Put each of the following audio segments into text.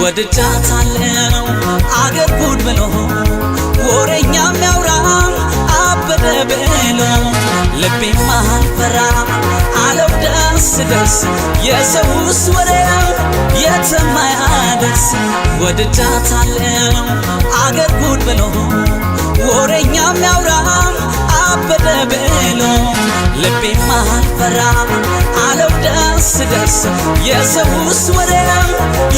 ወድጃታለው አገር ጉድ ብሎ ወሬኛም ያውራም አበደ ብሎ ልቤም አልፈራ አለው ደስ ደስ የሰውስ ወሬው የትም አያደርስ ወድጃታለው አገር ጉድ ብሎ ወሬኛም ያውራም አበደ ብሎ ልቤም አልፈራ አለው ደስ ደስ የሰውስ ወሬው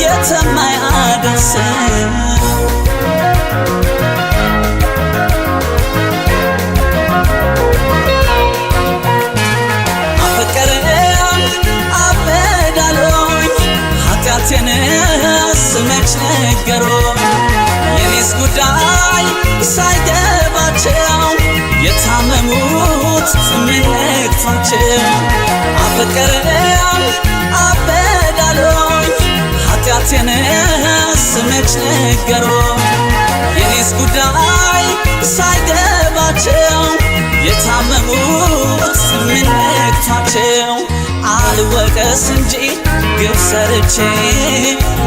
የትም አያደርስ መች ነገሮኝ የኔስ ጉዳይ ሳይገባቸው የታመሙት ምን ነክቷቸው አፈቀረኝ አበዳሎኝ ኃጢአቴንስ መች ነገሮኝ የኔስ ጉዳይ ሳይገባቸው የታመሙት ምን ነክቷቸው አልወቀስ እንጂ ግብ ሰርቼ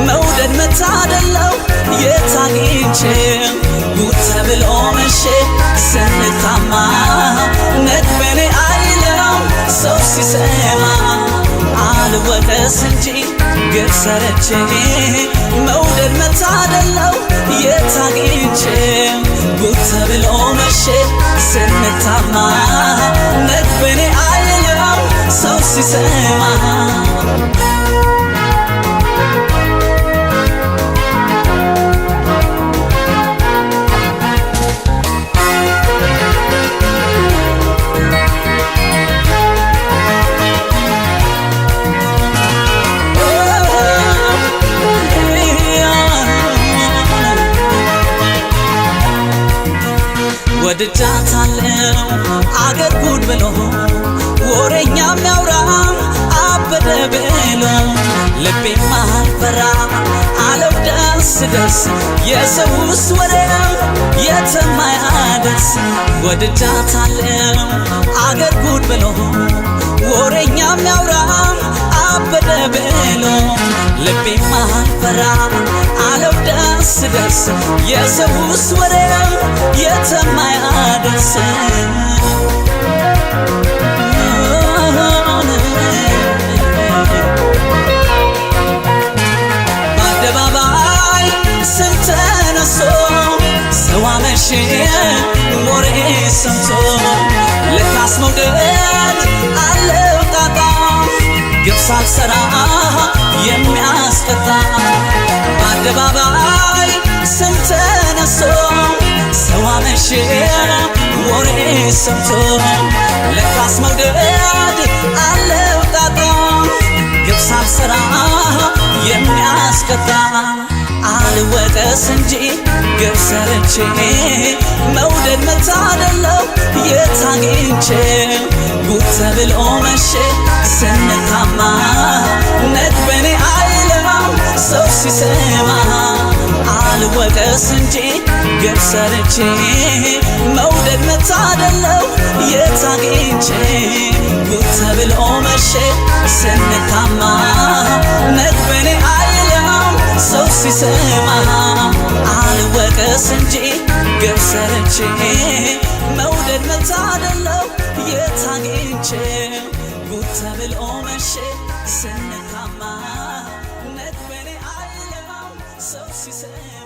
መውደድ መታደለው የታግኝቼ ጉድ ተብሎ መሼ ስንታማ ነግበኔ አይለው ሰው ሲሰማ አልወቀስ እንጂ ግብ ሰርቼ መውደድ መታደለው የታግኝቼ ጉድ ተብሎ መሼ ስንታማ ነግበኔ አይለው ሰው ሲሰማ ወድጃታለው አገር ጉድ ብሎ ወሬኛም ያውራም አበደ ብሎ ልቤም አልፈራ አለው ደስ ደስ የሰውስ ወሬው የትም አያደርስ ወድጃታለው አገር ጉድ ብሎ ወሬኛም ያውራም አበደ ብሎ ልቤም አልፈራ አለው ደስ ደስ የሰውስ ወሬው የትም አያደርስ በአደባባይ ስም ተነሶ ሰው አመሼ ወሬ ሰምቶ ለካስ መውደድ አለው ጣጣ ግብ ሳልሰራ የሚያስቀጣ በአደባባይ ስም ተነሶ ሰው አመሼ ወሬ ሰምቶ ለካስ መውደድ አለው ጣጣ ግብ ሳልሰራ የሚያስቀጣ አልወቀስ እንጂ ግብ ሰርቼ መውደድ መታደለው የታግኝቼ ጉድ ተብሎ መሼ ስንታማ ነግበኔ አይለው ሰው ሲሰማ አልወቀስ እንጂ ግብ ሰርቼ መውደድ መታደለው የታግኝቼ ጉድ ተብሎ መሼ ስንታማ ነግበኔ አይለው ሰው ሲሰማ አልወቀስ እንጂ ግብ ሰርቼ መውደድ መታደለው የታግኝቼ ጉድ ተብሎ መሼ ስንታማ ነግበኔ አይለው ሰው ሲሰማ